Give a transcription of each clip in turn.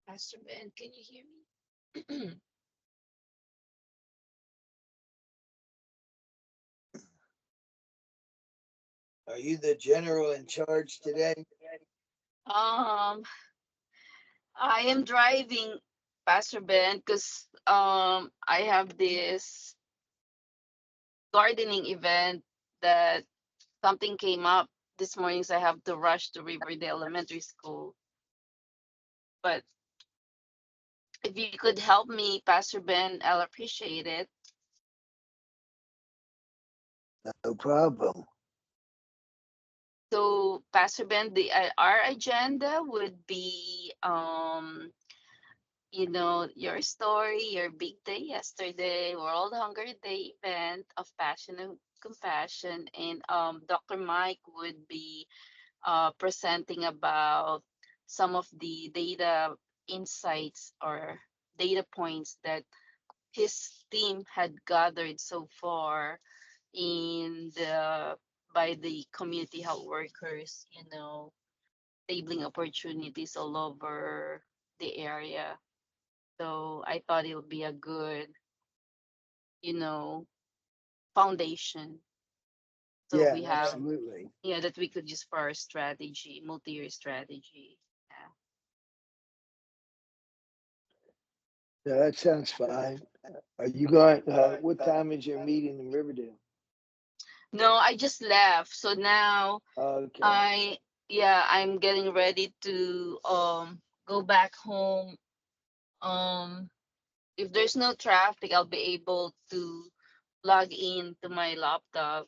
Pastor Ben, can you hear me? Are you the general in charge today? um, I am driving, Pastor Ben, because I have this gardening event that something came up this morning, so I have to rush to Riverdale Elementary School. But if you could help me, Pastor Ben, I'll appreciate it. No problem. So, Pastor Ben, our agenda would be your story, your big day yesterday, World Hunger Day event of passion and compassion, and Dr. Mike would be presenting about some of the data insights or data points that his team had gathered so far in the by the community health workers, tabling opportunities all over the area. So I thought it'll be a good, you know, foundation. So Yeah, we have, absolutely. yeah, that we could use for our strategy, multi-year strategy. Yeah. Yeah, that sounds fine. Are you going? What time is your meeting in Riverdale? No, I just left. So now Okay. I, yeah, I'm getting ready to go back home. Um, if there's no traffic, I'll be able to log in to my laptop.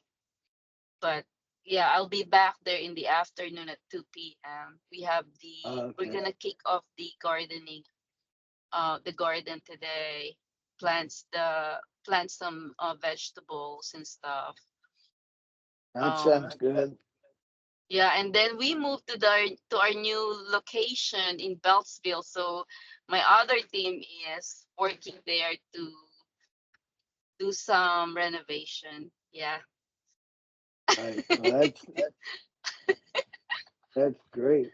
But yeah, I'll be back there in the afternoon at 2 p.m. We're Okay. gonna kick off the gardening, the garden today. Plant some vegetables and stuff. That Um, sounds good. yeah, and then we moved to our new location in Beltsville. So my other team is working there to do some renovation. Yeah. Right. Well, that's great.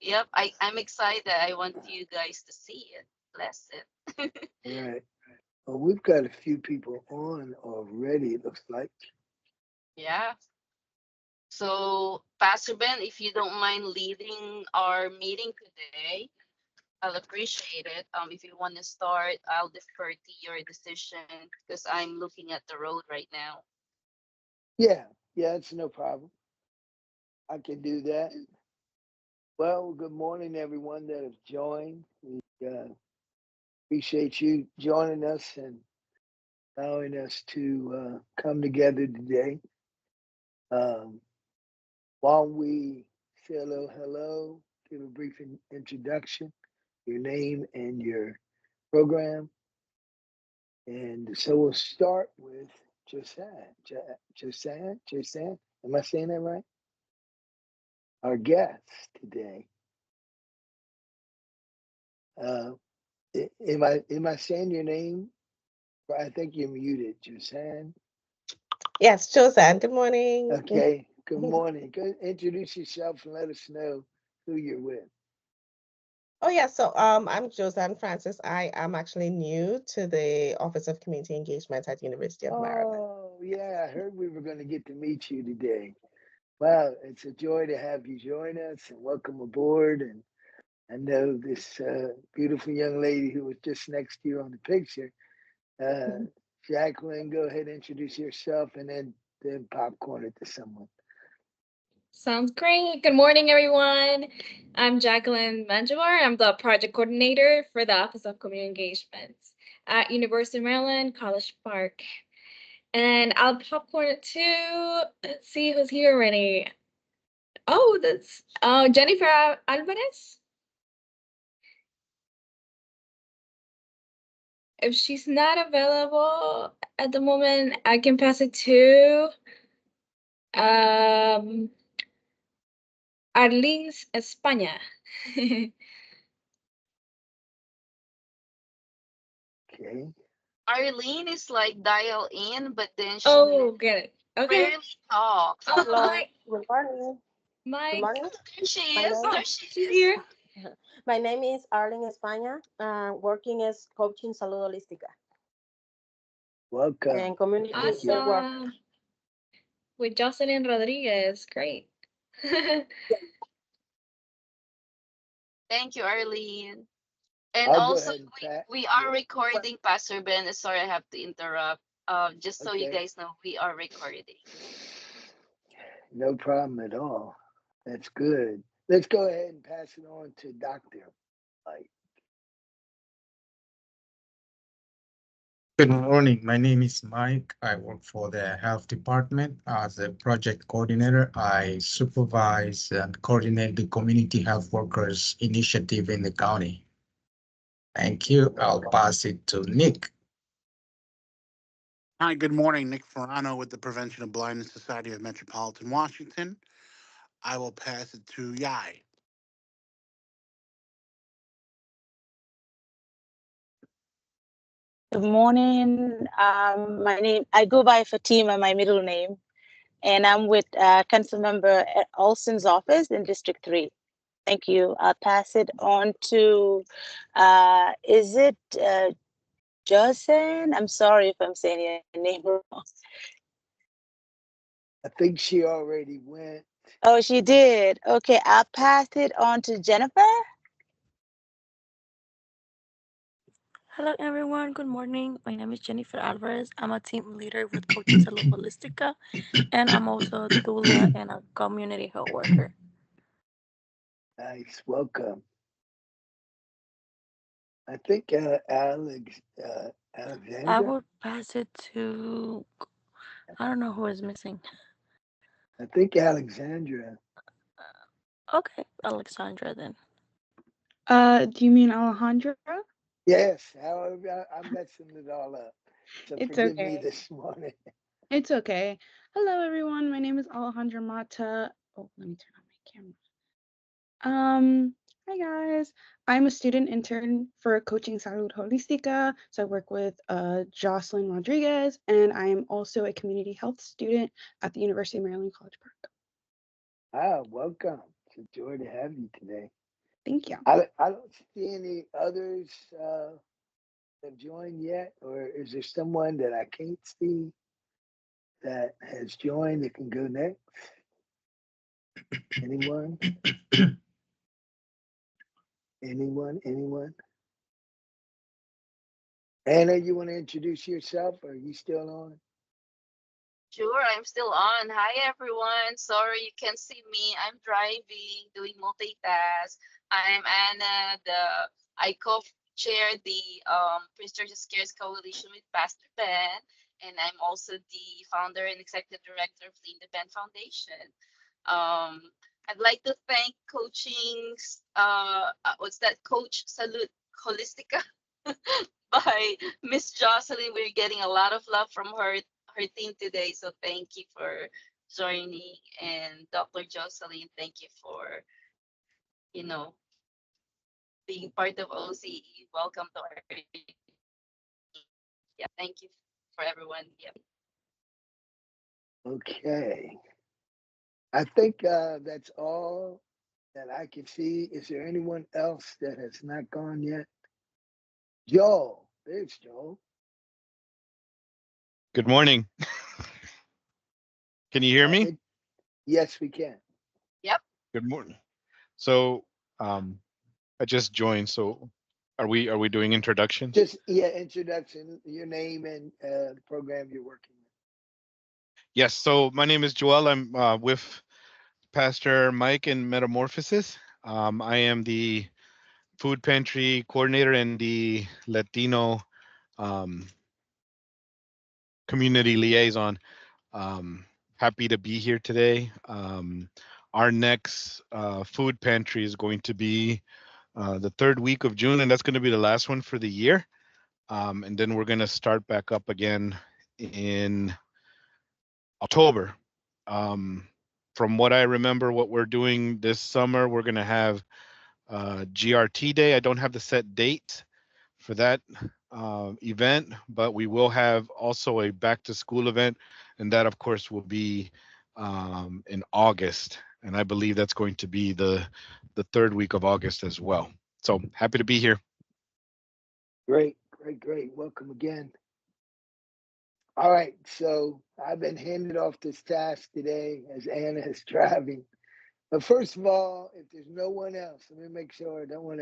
Yep, I'm excited. I want you guys to see it. Bless it. All right. Well, we've got a few people on already. It looks like. Yeah. So, Pastor Ben, if you don't mind leading our meeting today, I'll appreciate it. If you want to start, I'll defer to your decision because I'm looking at the road right now. Yeah. Yeah, it's no problem. I can do that. Well, good morning, everyone that have joined. We appreciate you joining us and allowing us to come together today. Um, while we say hello, give a brief introduction, your name and your program. And so we'll start with Josiah. Josiah. Am I saying that right? Our guest today. Uh, am I saying your name? I think you're muted, Josiah. Yes, Josanne, good morning. Okay. Good morning. Go introduce yourself and let us know who you're with. Oh yeah, so I'm Josanne Francis. I am actually new to the Office of Community Engagement at University of Maryland. Oh, yeah. I heard we were going to get to meet you today. Wow, it's a joy to have you join us and welcome aboard. And I know this beautiful young lady who was just next to you on the picture. Uh, Jacqueline, go ahead and introduce yourself and then popcorn it to someone. Sounds great. Good morning, everyone. I'm Jacqueline Manjawar. I'm the project coordinator for the Office of Community Engagement at University of Maryland, College Park. And I'll popcorn it too. Let's see who's here already. Oh, that's Jennifer Alvarez. If she's not available at the moment, I can pass it to um, Arlene España. Okay. Arlene is like dial in, but then she Oh, get it. Okay. rarely talks. Oh, Hello, Mike. good morning. Good Mike. morning. There she My is. name. Oh, There she she's is. here. My name is Arlene España, working as coaching salud holística Welcome. and community Thank you. health worker. Awesome. With Jocelyn Rodriguez. Great. Thank you, Arlene. And I'll go also, ahead and pat. we Yeah. are recording, Pastor Ben. Sorry, I have to interrupt. Just so you Okay. guys know, we are recording. No problem at all. That's good. Let's go ahead and pass it on to Dr. Mike. Good morning. My name is Mike. I work for the health department as a project coordinator. I supervise and coordinate the community health workers initiative in the county. Thank you. I'll pass it to Nick. Hi, good morning. Nick Ferrano with the Prevention of Blindness Society of Metropolitan Washington. I will pass it to Yai. Good morning. My name, I go by Fatima, my middle name, and I'm with Council Member Olson's office in District 3. Thank you. I'll pass it on to, is it Jocelyn? I'm sorry if I'm saying your name wrong. I think she already went. Oh, she did. Okay, I'll pass it on to Jennifer. Hello everyone, good morning. My name is Jennifer Alvarez. I'm a team leader with Coaching Salud Holistica, and I'm also a doula and a community health worker. Nice. Welcome. I think I Alexandra. would pass it to, I don't know who is missing. I think Alexandra. Okay, Alexandra then. Do you mean Alejandra? Yes. However, I'm messing it all up. So It's forgive me okay. this morning. It's okay. Hello, everyone. My name is Alejandra Mata. Oh, let me turn on my camera. Hi guys. I'm a student intern for Coaching Salud Holistica. So I work with Jocelyn Rodriguez, and I am also a community health student at the University of Maryland College Park. Welcome. It's a joy to have you today. Thank you. I don't see any others have joined yet, or is there someone that I can't see that has joined that can go next? Anyone? Anyone? Anna, you want to introduce yourself? Or are you still on? Sure, I'm still on. Hi, everyone. Sorry you can't see me. I'm driving, doing multitask. I'm Anna. I co-chair the Prince George's Cares Coalition with Pastor Ben, and I'm also the founder and executive director of the Independent Foundation. I'd like to thank what's that, Coach Salute Holistica by Miss Jocelyn. We're getting a lot of love from her team today. So thank you for joining. And Dr. Jocelyn, thank you for, you know, being part of OCE. Welcome to our yeah, thank you for everyone. Yeah. Okay. I think that's all that I can see. Is there anyone else that has not gone yet? Joel. There's Joel. Good morning. Can you hear me? Yes, we can. Yep. Good morning. So I just joined. So are we doing introductions? Just introduction, your name and the program you're working with. Yes. So my name is Joel. I'm with Pastor Mike in Metamorphosis. I am the food pantry coordinator and the Latino um, community liaison. Happy to be here today. Our next food pantry is going to be the third week of June, and that's going to be the last one for the year. And then we're going to start back up again in October. From what I remember, what we're doing this summer, we're going to have GRT Day. I don't have the set date for that event, but we will have also a back to school event, and that, of course, will be in August. And I believe that's going to be the the third week of August as well. So happy to be here. Great, great, great. Welcome again. All right, so I've been handed off this task today as Anna is driving. But first of all, if there's no one else, let me make sure I don't want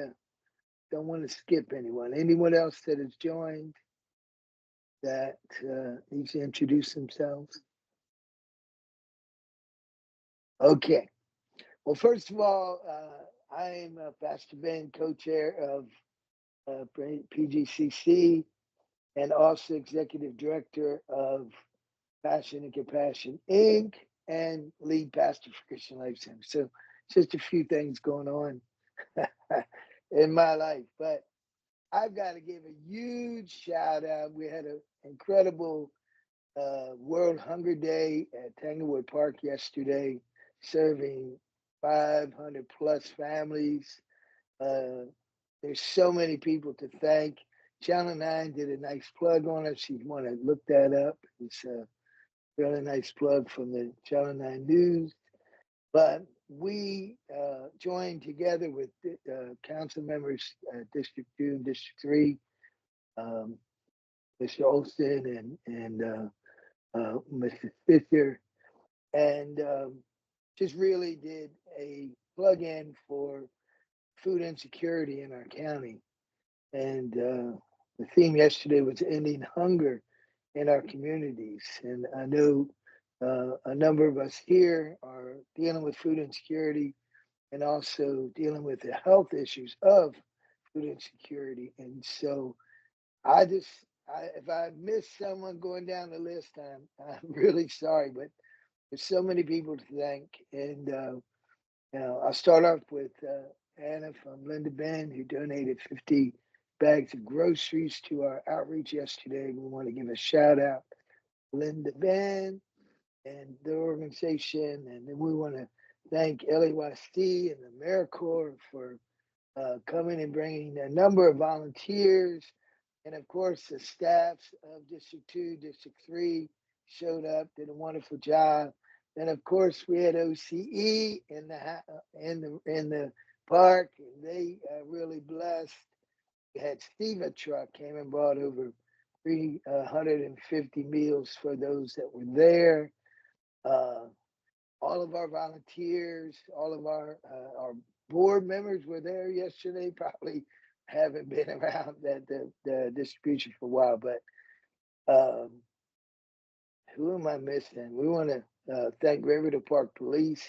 to skip anyone. Anyone else that has joined that needs to introduce themselves? Okay. Well, first of all, I'm Pastor Ben, co-chair of PGCC, and also executive director of Passion and Compassion Inc., and lead pastor for Christian Life Center. So just a few things going on in my life, but I've got to give a huge shout out. We had an incredible World Hunger Day at Tanglewood Park yesterday, serving 500 plus families. There's so many people to thank. Channel 9 did a nice plug on us. If you want to look that up, it's a really nice plug from the Channel 9 News. But we joined together with council members, District 2 and District 3, Mr. Olson and Mr. Fisher, and just really did a plug-in for food insecurity in our county. And the theme yesterday was ending hunger in our communities. And I know a number of us here are dealing with food insecurity and also dealing with the health issues of food insecurity. And so if I missed someone going down the list, I'm really sorry, but there's so many people to thank. And I'll start off with Anna from Linda Ben, who donated 50 bags of groceries to our outreach yesterday. We want to give a shout out to Linda Ben and the organization. And then we want to thank LAYC and the AmeriCorps for coming and bringing a number of volunteers. And of course, the staffs of District 2, District 3 showed up, did a wonderful job. And of course, we had OCE in the park, and they really blessed. We had Steva truck came and brought over 350 meals for those that were there. All of our volunteers, all of our board members were there yesterday. Probably haven't been around the distribution for a while, but who am I missing? We want to thank Riverview Park Police.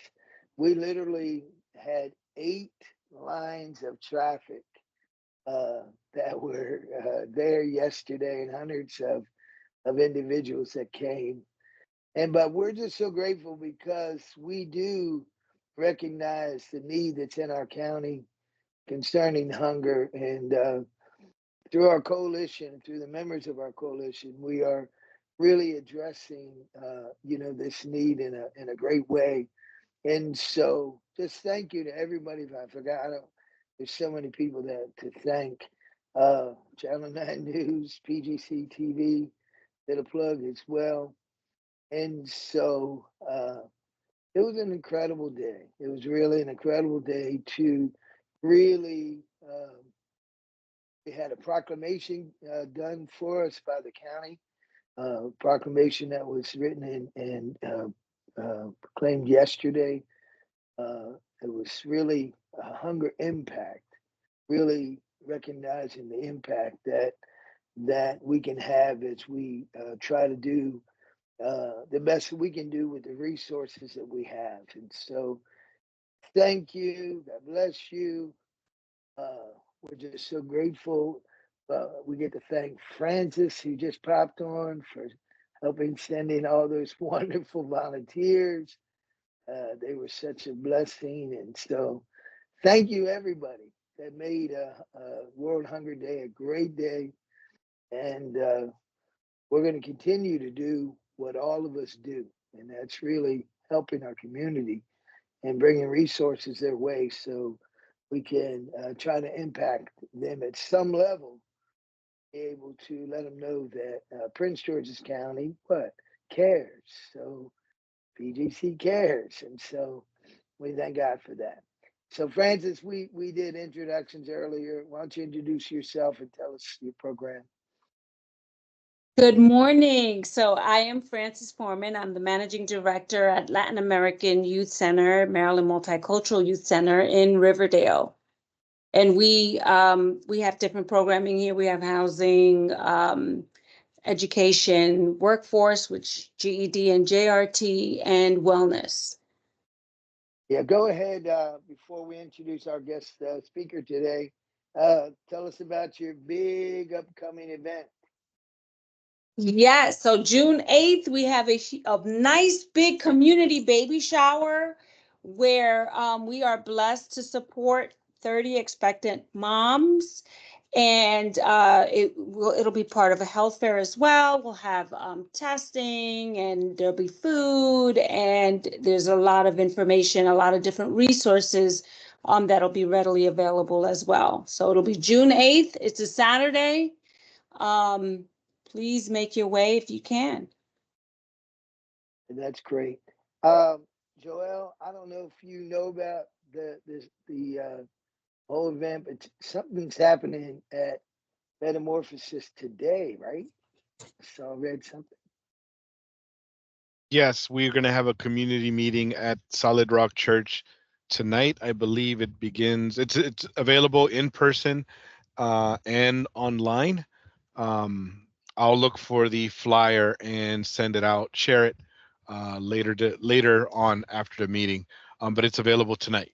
We literally had 8 lines of traffic that were there yesterday, and hundreds of individuals that came. But we're just so grateful because we do recognize the need that's in our county concerning hunger. And through our coalition, through the members of our coalition, we are really addressing, this need in a great way. And so just thank you to everybody. If I forgot, there's so many people to thank. Channel 9 News, PGC TV did a plug as well. And so it was an incredible day. It was really an incredible day to really, we had a proclamation done for us by the county, proclamation that was written and proclaimed yesterday. It was really a hunger impact, really recognizing the impact that we can have as we try to do the best we can do with the resources that we have. And so thank you. God bless you. We're just so grateful. We get to thank Francis, who just popped on, for helping sending all those wonderful volunteers. They were such a blessing. And so thank you, everybody that made World Hunger Day a great day. And we're going to continue to do what all of us do, and that's really helping our community and bringing resources their way so we can try to impact them at some level, be able to let them know that Prince George's County, cares. So PGC cares. And so we thank God for that. So Francis, we did introductions earlier. Why don't you introduce yourself and tell us your program? Good morning. So I am Frances Foreman. I'm the managing director at Latin American Youth Center, Maryland Multicultural Youth Center in Riverdale. And we have different programming here. We have housing, education, workforce, which GED and JRT, and wellness. Yeah, go ahead. Before we introduce our guest speaker today, tell us about your big upcoming event. Yeah, so June 8th, we have a nice big community baby shower where we are blessed to support 30 expectant moms. And it'll be part of a health fair as well. We'll have testing, and there'll be food, and there's a lot of information, a lot of different resources that'll be readily available as well. So it'll be June 8th. It's a Saturday. Please make your way if you can. That's great. Joel, I don't know if you know about the whole event, but something's happening at Metamorphosis today, right? So I read something. Yes, we're going to have a community meeting at Solid Rock Church tonight. I believe it begins. It's available in person and online. I'll look for the flyer and send it out, share it later on after the meeting. But it's available tonight.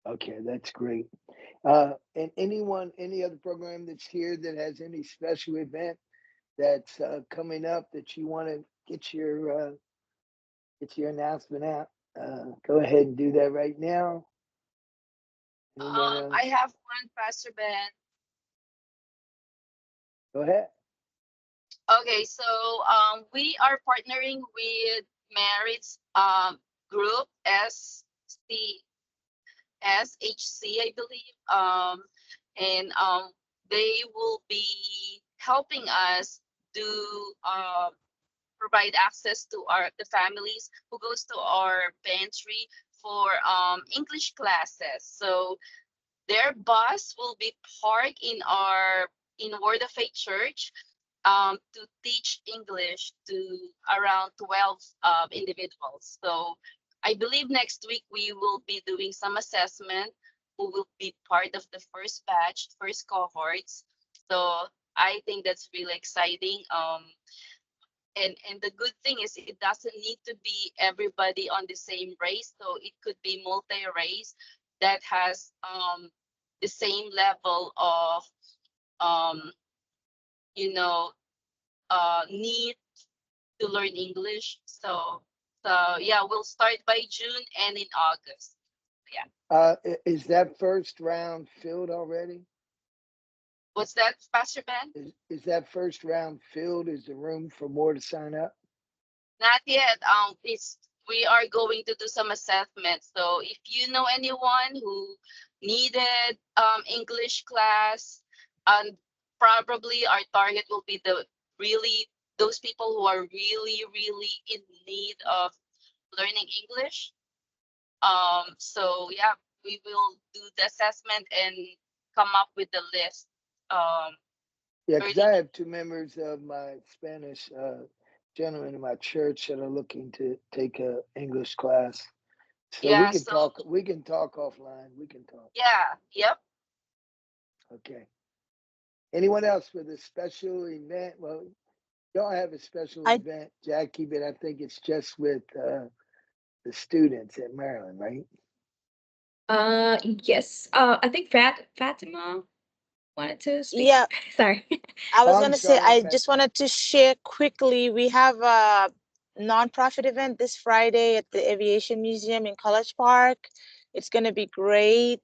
Okay, that's great. And any other program that's here that has any special event that's coming up that you want to get your announcement out, go ahead and do that right now. I have one, Pastor Ben. Go ahead. Okay, so we are partnering with Merit's group SHC, I believe, and they will be helping us to provide access to the families who goes to our pantry for English classes. So their bus will be parked in Word of Faith Church to teach English to around 12 individuals. So I believe next week we will be doing some assessment who will be part of the first batch, first cohorts. So I think that's really exciting. And the good thing is it doesn't need to be everybody on the same race. So it could be multi-race that has the same level of um, you know need to learn English. So yeah, we'll start by June and in August. Yeah. Is that first round filled already? What's that, Pastor Ben? Is that first round filled? Is there room for more to sign up? Not yet. We are going to do some assessments. So if you know anyone who needed English class, and probably our target will be those people who are really in need of learning English. So yeah, we will do the assessment and come up with the list. Yeah, because I have two members of my Spanish gentlemen in my church that are looking to take a English class. So yeah, we can talk. We can talk offline. We can talk. Yeah. Yep. Okay. Anyone else with a special event? Well, y'all have a special event, Jackie, but I think it's just with the students at Maryland, right? Yes. I think Fatima wanted to speak. Yeah, Sorry. I was I'm going to say, sorry, I Fatima. just wanted to share quickly. We have a nonprofit event this Friday at the Aviation Museum in College Park. It's going to be great,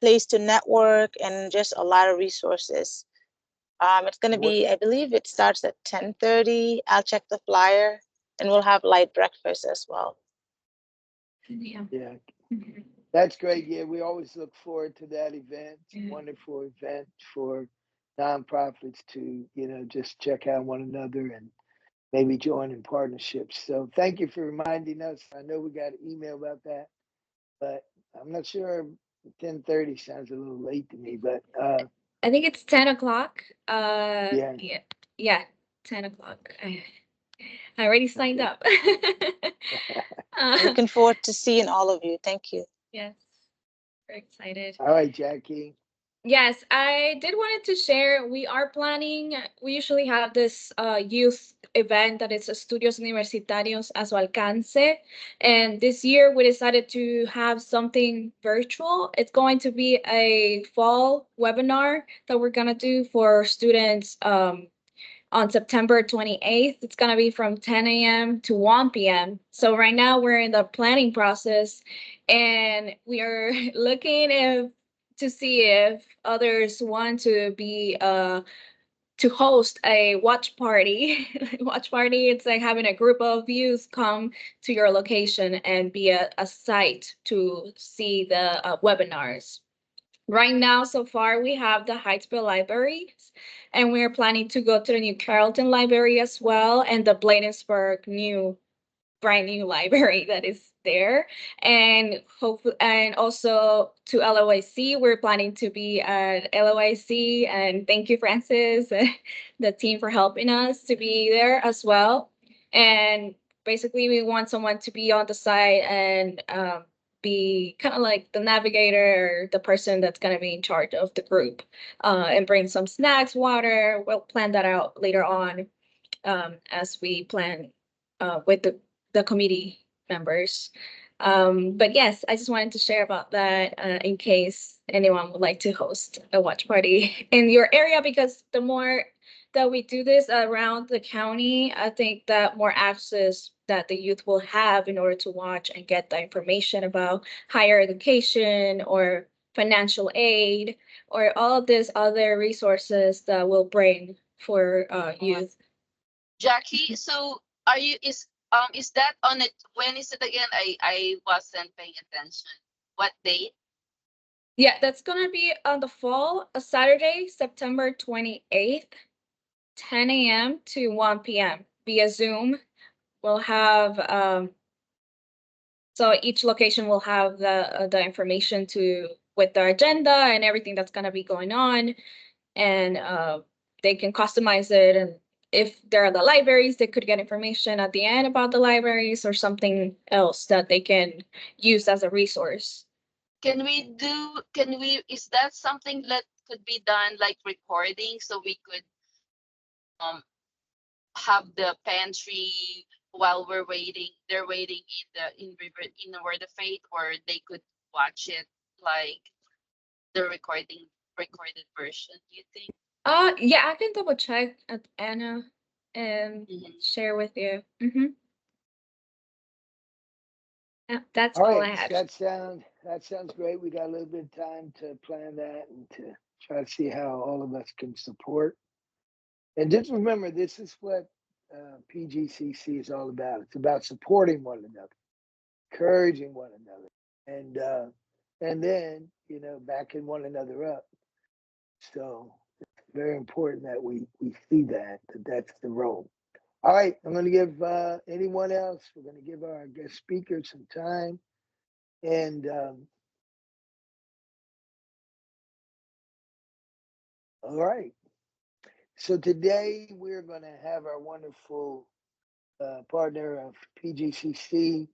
place to network and just a lot of resources. It's going to be, I believe it starts at 10:30. I'll check the flyer, and we'll have light breakfast as well. Yeah. Yeah. That's great. Yeah, we always look forward to that event. It's a wonderful event for nonprofits to, just check out one another and maybe join in partnerships. So thank you for reminding us. I know we got an email about that, but I'm not sure. 10:30 sounds a little late to me, but I think it's 10 o'clock. yeah. Yeah, 10 o'clock. I already signed Okay. up. Uh, Looking forward to seeing all of you. Thank you. yes, very excited. All right, Jackie. Yes, I did wanted to share. We are planning, we usually have this youth event that is Estudios Universitarios a su alcance. And this year we decided to have something virtual. It's going to be a fall webinar that we're going to do for students on September 28th. It's going to be from 10 a.m. to 1 p.m. So right now we're in the planning process and we are looking to see if others want to be to host a watch party. Watch party, it's like having a group of youth come to your location and be a site to see the webinars. Right now, so far, we have the Hightsville libraries, and we're planning to go to the New Carrollton library as well, and the Bladensburg brand new library that is there. And hopefully, and also to LOIC, we're planning to be at LOIC. And thank you, Francis, the team for helping us to be there as well. And basically, we want someone to be on the side and be kind of like the navigator or the person that's going to be in charge of the group and bring some snacks, water. We'll plan that out later on as we plan with the committee members. But yes, I just wanted to share about that in case anyone would like to host a watch party in your area, because the more that we do this around the county, I think that more access that the youth will have in order to watch and get the information about higher education or financial aid or all of these other resources that will bring for youth. Jackie, so is that on it? When is it again? I wasn't paying attention. What date? Yeah, that's gonna be on the fall, a Saturday, September 28th, 10 a.m. to 1 p.m. via Zoom. We'll have so each location will have the information to with the agenda and everything that's gonna be going on, and they can customize it. And if there are the libraries, they could get information at the end about the libraries or something else that they can use as a resource. Is that something that could be done like recording so we could um have the pantry while they're waiting in the Word of Faith, or they could watch it like the recorded version, you think? Yeah, I can double check at Anna and share with you. Yeah, that's All all right, I have. that sounds great. We got a little bit of time to plan that and to try to see how all of us can support. And just remember, this is what PGCC is all about. It's about supporting one another, encouraging one another, and then backing one another up. So it's very important that we see that's the role. All right, I'm going to give anyone else. We're going to give our guest speakers some time, and all right. So today we're going to have our wonderful partner of PGCC,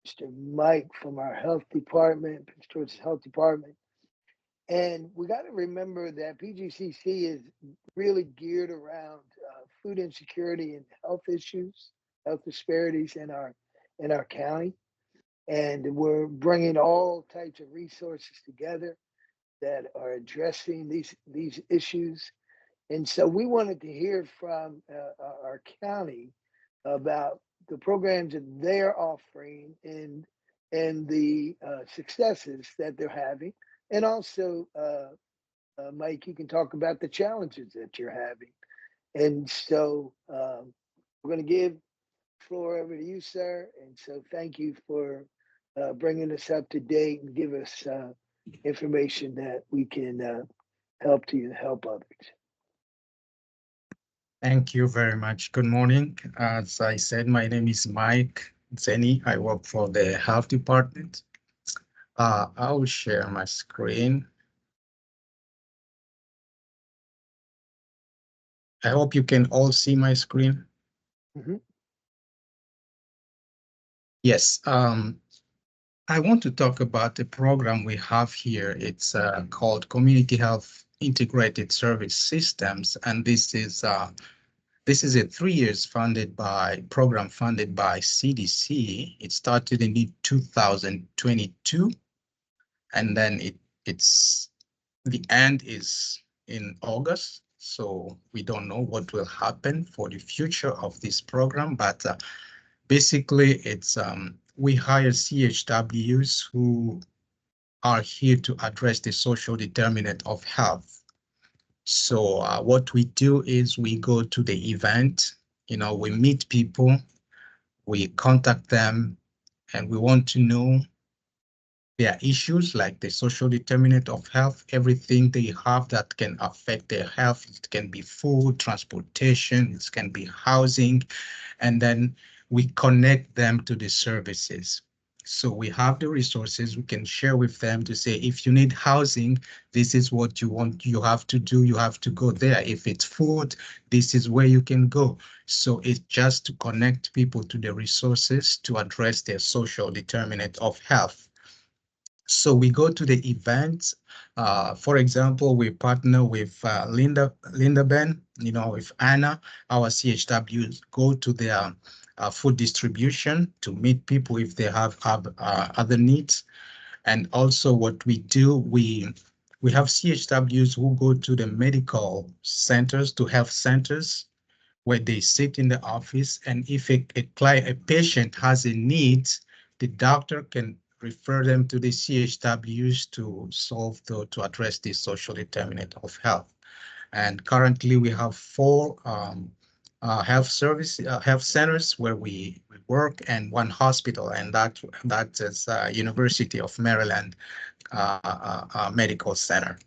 Mr. Mike from our health department, Prince George's Health Department. And we got to remember that PGCC is really geared around food insecurity and health issues, health disparities in our county. And we're bringing all types of resources together that are addressing these issues. And so we wanted to hear from our county about the programs that they're offering and the successes that they're having. And also, Mike, you can talk about the challenges that you're having. And so we're going to give the floor over to you, sir. And so thank you for bringing us up to date and give us information that we can help others. Thank you very much. Good morning. As I said, my name is Mike Nzeni. I work for the health department. I will share my screen. I hope you can all see my screen. Mhm. Yes, I want to talk about the program we have here. It's called Community Health Integrated Service Systems, and this is a 3 years program funded by CDC. It started in 2022, and then it's the end is in August. So we don't know what will happen for the future of this program, but basically it's we hire CHWs who are here to address the social determinant of health. So what we do is we go to the event, we meet people, we contact them, and we want to know their issues like the social determinant of health, everything they have that can affect their health. It can be food, transportation, it can be housing, and then we connect them to the services. So we have the resources we can share with them to say, if you need housing, this is what you have to do, you have to go there. If it's food, this is where you can go. So it's just to connect people to the resources to address their social determinant of health. So we go to the events. For example, we partner with Linda Ben, with Anna, our CHWs go to their food distribution to meet people if they have other needs. And also what we do, we have CHWs who go to the medical centers, to health centers, where they sit in the office, and if a patient has a need, the doctor can refer them to the CHWs to address the social determinant of health. And currently we have 4 health centers where we work, and 1 hospital, and that is University of Maryland Medical Center.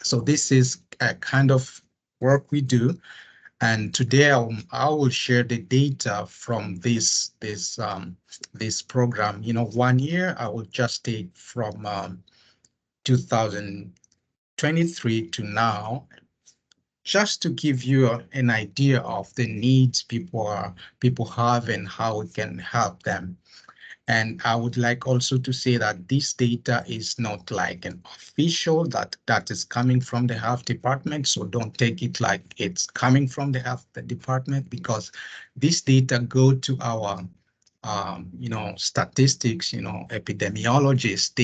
So this is a kind of work we do. And today I will share the data from this program. 1 year I will just take from 2023 to now, just to give you an idea of the needs people have and how we can help them. And I would like also to say that this data is not like an official that is coming from the health department. So don't take it like it's coming from the health department, because this data go to our statistics, epidemiologists.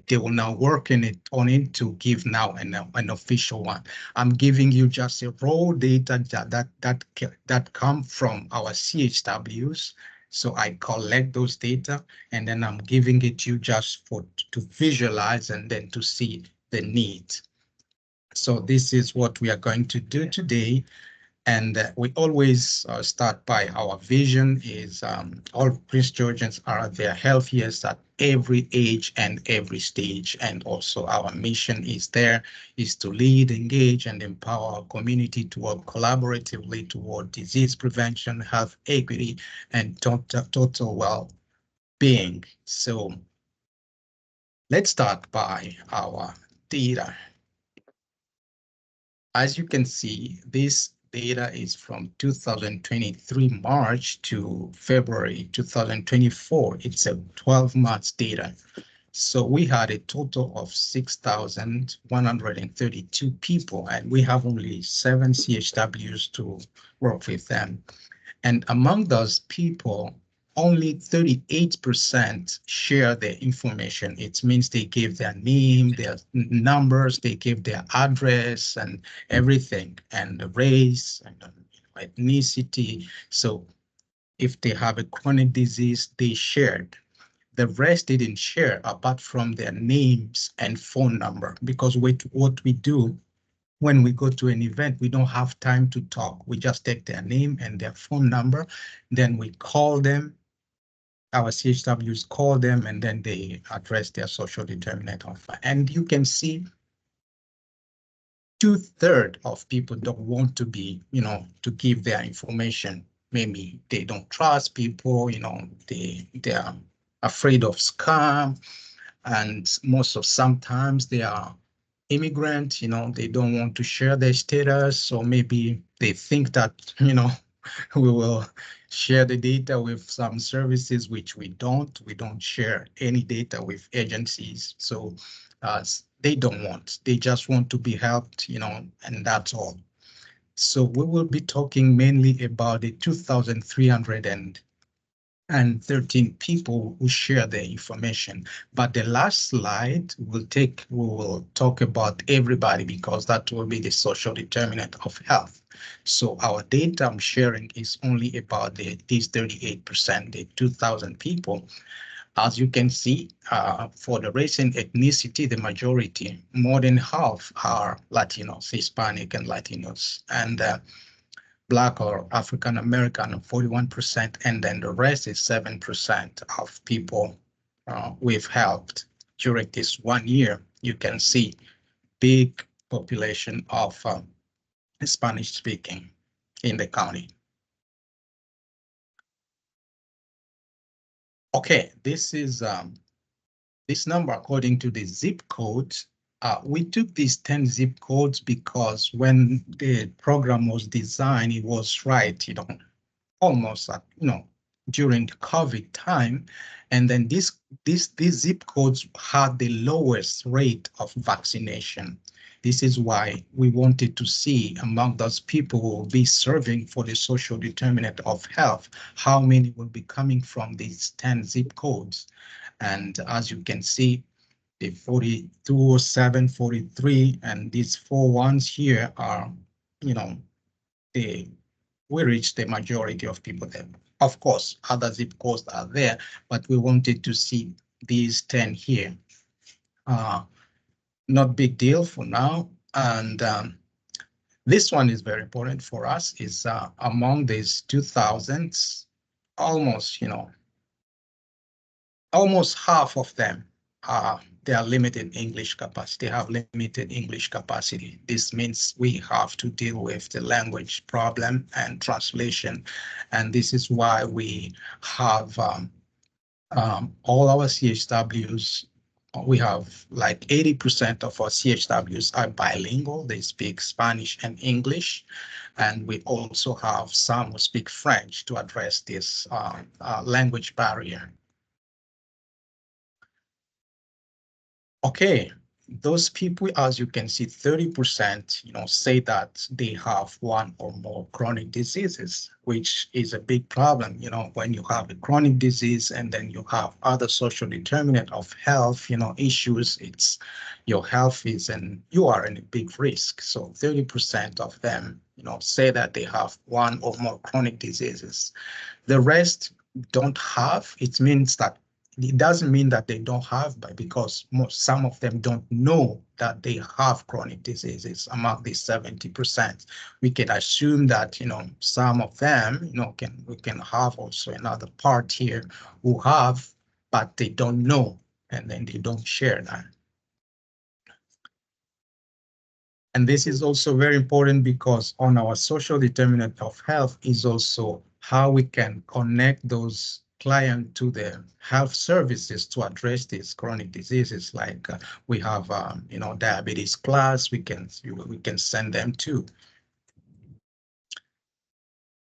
They will now work on it to give now an official one. I'm giving you just a raw data that come from our CHWs. So I collect those data, and then I'm giving it to you just to visualize and then to see the need. So this is what we are going to do today. And we always start by our vision is all Prince Georgians are their healthiest at every age and every stage. And also our mission is to lead, engage, and empower our community to work collaboratively toward disease prevention, health equity, and total well-being. So let's start by our data. As you can see, this data is from 2023 March to February 2024. It's a 12 months data. So we had a total of 6,132 people, and we have only 7 CHWs to work with them. And among those people, only 38% share their information. It means they give their name, their numbers, they give their address and everything, and the race and ethnicity. So if they have a chronic disease, they shared. The rest didn't share apart from their names and phone number, because with what we do, when we go to an event, we don't have time to talk. We just take their name and their phone number, then we call them. Our CHWs call them, and then they address their social determinant of. And you can see 2/3 of people don't want to to give their information. Maybe they don't trust people, they're afraid of scam. And sometimes they are immigrant, they don't want to share their status, or maybe they think that, we will share the data with some services, which we don't. We don't share any data with agencies. So they don't want, they just want to be helped, and that's all. So we will be talking mainly about the 2,313 people who share their information. But the last slide we will talk about everybody, because that will be the social determinant of health. So our data I'm sharing is only about these 38%, the 2,000 people. As you can see, for the race and ethnicity, the majority, more than half are Latinos, Hispanic and Latinos, and Black or African American, 41%, and then the rest is 7% of people we've helped during this 1 year. You can see big population of Spanish speaking in the county. Okay, this is this number according to the zip code. We took these 10 zip codes because when the program was designed, it was right, almost during the COVID time. And then these zip codes had the lowest rate of vaccination. This is why we wanted to see among those people who will be serving for the social determinant of health, how many will be coming from these 10 zip codes. And as you can see, the 42, 7, 43, and these 4 ones here are, we reached the majority of people there. Of course, other zip codes are there, but we wanted to see these 10 here. Not big deal for now. And this one is very important for us, is among these 2,000, almost half of them they are limited English capacity, have limited English capacity. This means we have to deal with the language problem and translation. And this is why we have all our CHWs. We have like 80% of our CHWs are bilingual. They speak Spanish and English. And we also have some who speak French to address this language barrier. Okay, those people, as you can see, 30%, say that they have one or more chronic diseases, which is a big problem. When you have a chronic disease and then you have other social determinant of health, issues, it's your health is, and you are in a big risk. So 30% of them, say that they have one or more chronic diseases. The rest don't have. It means that it doesn't mean that they don't have, but because some of them don't know that they have chronic diseases. Among these 70%, we can assume that some of them we can have also another part here who have, but they don't know, and then they don't share that. And this is also very important because on our social determinant of health is also how we can connect those clients to the health services to address these chronic diseases. Like we have, diabetes class, we can send them to.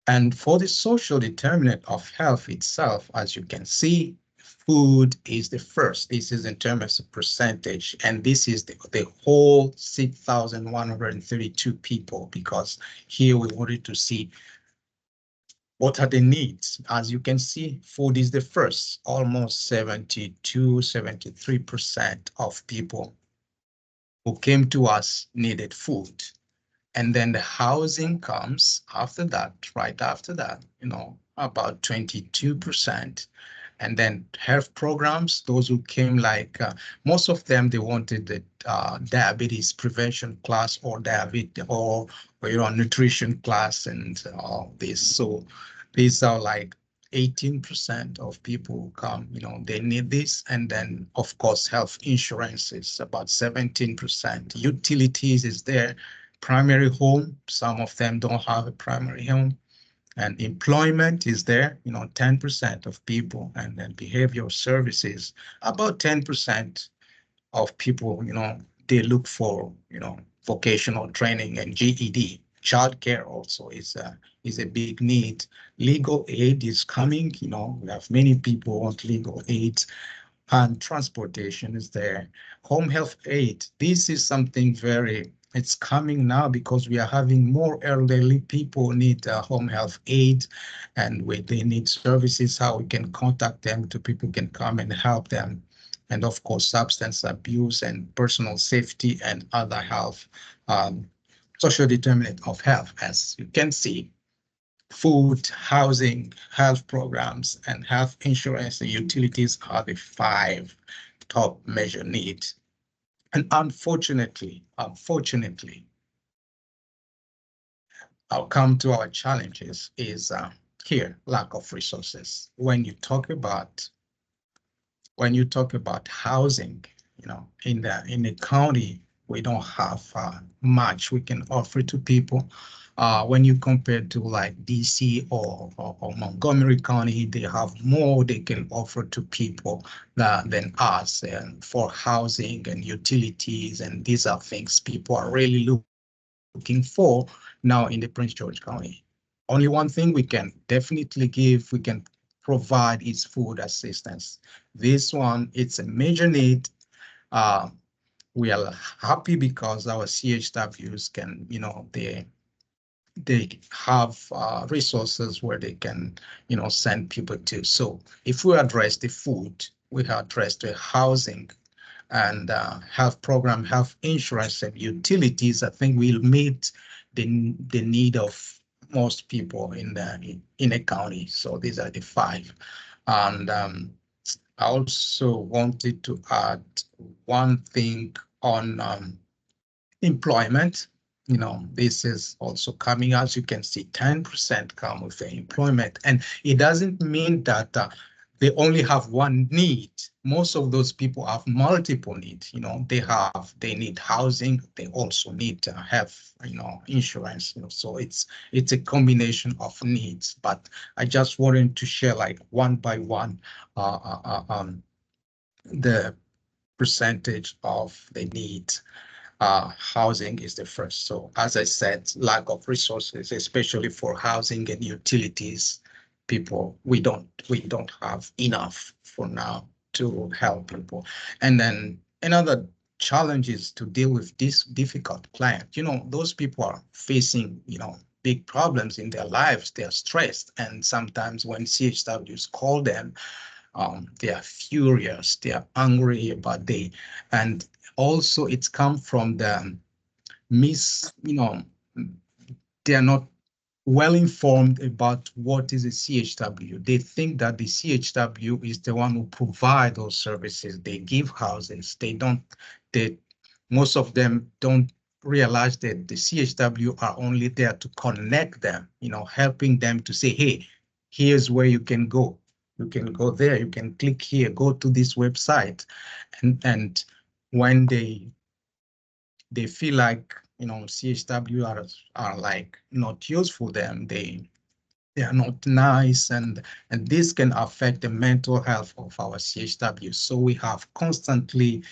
And for the social determinant of health itself, as you can see, food is the first. This is in terms of percentage, and this is the whole 6,132 people, because here we wanted to see what are the needs. As you can see, food is the first. Almost 72, 73% of people who came to us needed food. And then the housing comes after that, right after that, about 22%. And then health programs, those who came, like most of them, they wanted the diabetes prevention class or diabetes or nutrition class and all this. So these are like 18% of people who come, they need this. And then, of course, health insurance is about 17%. Utilities is there. Primary home, some of them don't have a primary home. And employment is there, 10% of people, and then behavioral services, about 10% of people, they look for, vocational training and GED. Childcare also is a big need. Legal aid is coming, we have many people want legal aid, and transportation is there. Home health aid, this is something it's coming now because we are having more elderly people need home health aid, and they need services, how we can contact them to people can come and help them. And of course, substance abuse and personal safety and other health, social determinant of health, as you can see. Food, housing, health programs, and health insurance and utilities are the 5 top measure needs. And unfortunately, I'll come to our challenges is here, lack of resources. When you talk about housing, in the county, we don't have much we can offer to people. When you compare to like DC or Montgomery County, they have more they can offer to people than us, and for housing and utilities, and these are things people are really looking for now in the Prince George County. Only one thing we can definitely give, we can provide is food assistance. This one, it's a major need. Uh, we are happy because our CHWs can, they have resources where they can, send people to. So if we address the food, we address the housing and health program, health insurance and utilities, I think we'll meet the need of most people in a county. So these are the 5. And I also wanted to add one thing on employment. This is also coming, as you can see, 10% come with the employment. And it doesn't mean that they only have one need. Most of those people have multiple needs. They need housing. They also need to have, insurance. So it's a combination of needs. But I just wanted to share like one by one the percentage of the need. Housing is the first. So as I said, lack of resources, especially for housing and utilities, people, we don't have enough for now to help people. And then another challenge is to deal with this difficult client. Those people are facing, big problems in their lives. They are stressed. And sometimes when CHWs call them, they are furious, they are angry about and also it's come from the they are not well informed about what is a CHW. They think that the CHW is the one who provide those services. They give houses. Most of them don't realize that the CHW are only there to connect them, helping them to say, hey, here's where you can go. You can go there, you can click here, go to this website. And when they feel like, CHW are like not useful them, they are not nice, and this can affect the mental health of our CHW. So we have constantly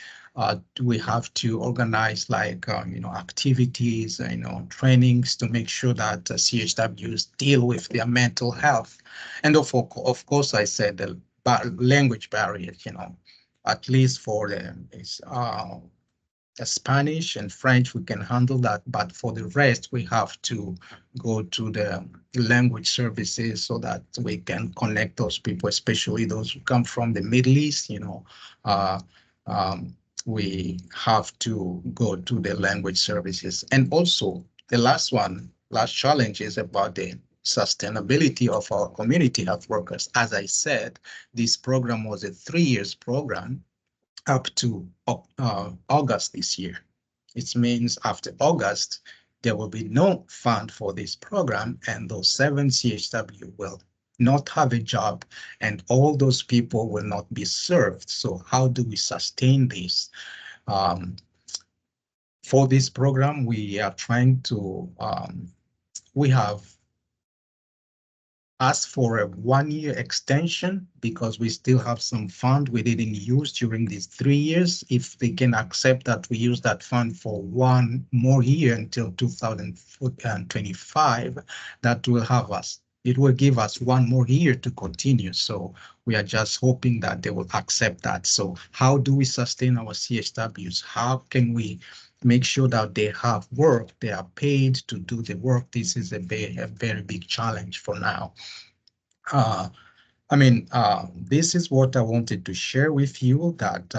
we have to organize like activities, trainings to make sure that CHWs deal with their mental health. And of course I said the language barriers, at least for them is Spanish and French, we can handle that. But for the rest, we have to go to the language services so that we can connect those people, especially those who come from the Middle East. Uh, um, we have to go to the language services. And also the last challenge is about the sustainability of our community health workers. As I said, this program was a 3 year program up to August this year. It means after August, there will be no fund for this program, and those 7 CHW will not have a job, and all those people will not be served. So how do we sustain this? For this program, we are trying to, we have ask for a 1-year extension because we still have some fund we didn't use during these 3 years. If they can accept that we use that fund for 1 more year until 2025, that will have us. It will give us 1 more year to continue. So we are just hoping that they will accept that. So how do we sustain our CSWs? How can we make sure that they have work, they are paid to do the work? This is a very big challenge for now. This is what I wanted to share with you, that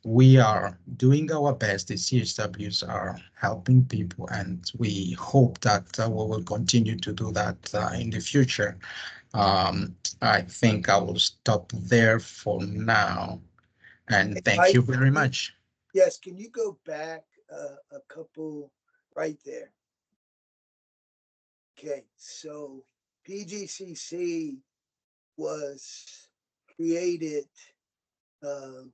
we are doing our best. The CHWs are helping people, and we hope that we will continue to do that in the future. I think I will stop there for now, and thank you very much. Yes, can you go back a couple right there? Okay, so PGCC was created uh,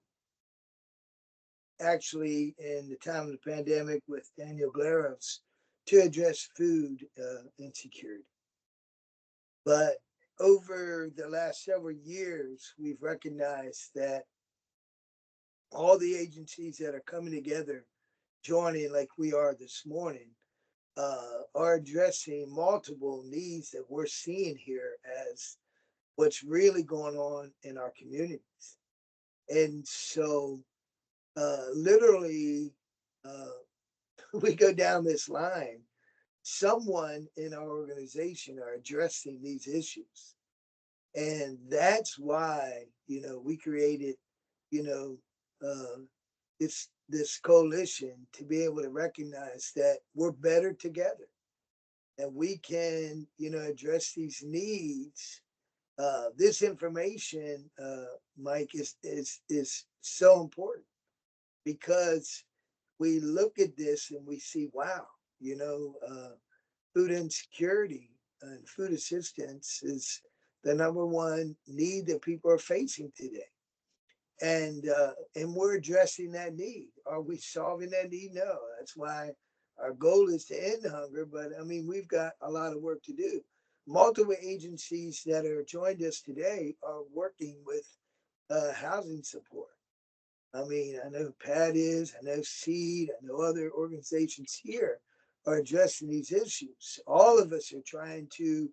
actually in the time of the pandemic with Daniel Glaros to address food insecurity. But over the last several years, we've recognized that all the agencies that are coming together, joining like we are this morning, are addressing multiple needs that we're seeing here as what's really going on in our communities. And so, literally, we go down this line. Someone in our organization are addressing these issues. And that's why, we created, you know, uh, this coalition to be able to recognize that we're better together and we can, address these needs. This information, Mike, is so important because we look at this and we see, wow, food insecurity and food assistance is the number one need that people are facing today. And we're addressing that need. Are we solving that need? No. That's why our goal is to end hunger. But I mean, we've got a lot of work to do. Multiple agencies that are joined us today are working with housing support. I mean, I know Pat is, I know Seed, I know other organizations here are addressing these issues. All of us are trying to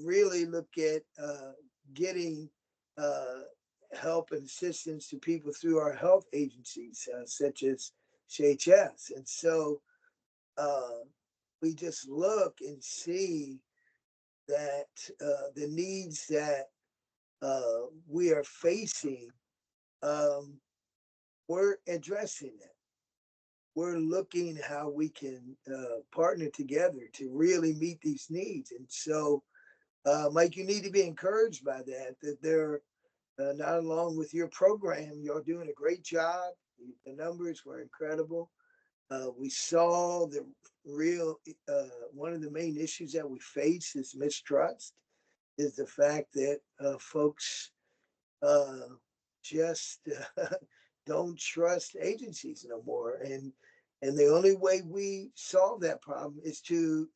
really look at getting uh, help and assistance to people through our health agencies, such as CHS. And so uh, we just look and see that the needs that we are facing, um, we're addressing it. We're looking how we can partner together to really meet these needs. And so, Mike, you need to be encouraged by that they're not along with your program. You're doing a great job. The numbers were incredible. We saw the real, one of the main issues that we face is mistrust, is the fact that folks uh, just don't trust agencies no more. And the only way we solve that problem is to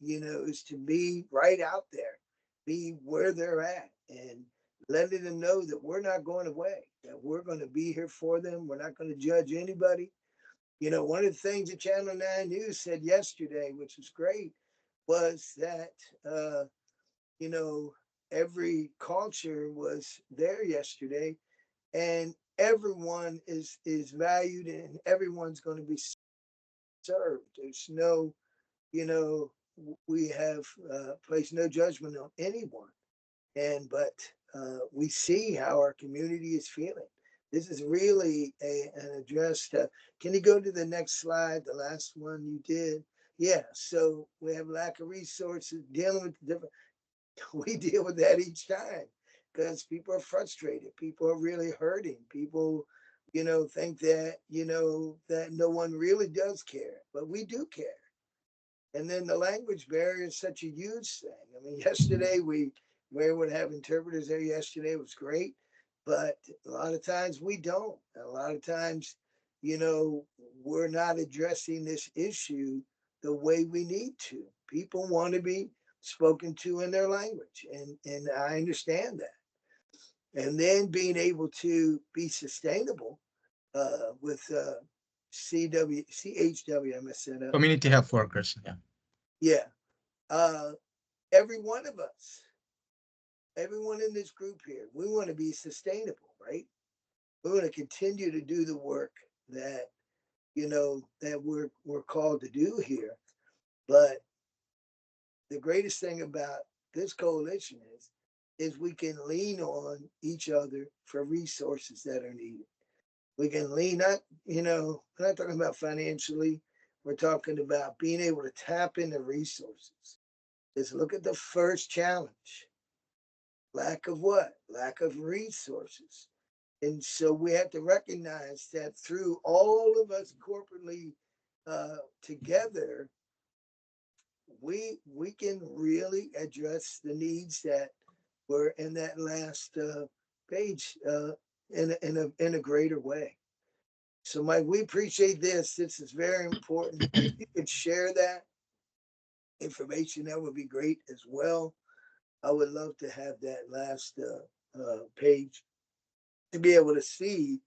be right out there, be where they're at, and letting them know that we're not going away, that we're going to be here for them. We're not going to judge anybody. One of the things that Channel 9 News said yesterday, which was great, was that you know every culture was there yesterday, and everyone is valued and everyone's going to be served. There's no, you know, we have placed no judgment on anyone, but we see how our community is feeling. This is really an address to. Can you go to the next slide, the last one you did? Yeah. So we have lack of resources, dealing with different. We deal with that each time because people are frustrated. People are really hurting. People, think that that no one really does care, but we do care. And then the language barrier is such a huge thing. I mean, yesterday we were able to have interpreters there. Yesterday was great, but a lot of times we don't. And a lot of times, we're not addressing this issue the way we need to. People want to be spoken to in their language, and I understand that. And then being able to be sustainable with CHW, I messed that up. Community health workers. Yeah. Yeah. Every one of us, everyone in this group here, we want to be sustainable, right? We want to continue to do the work that that we're called to do here. But the greatest thing about this coalition is we can lean on each other for resources that are needed. We can lean, not, we're not talking about financially, we're talking about being able to tap into resources. Let's look at the first challenge. Lack of what? Lack of resources. And so we have to recognize that through all of us corporately together, we can really address the needs that were in that last page in a greater way. So, Mike, we appreciate this. This is very important. If you could share that information, that would be great as well. I would love to have that last page to be able to see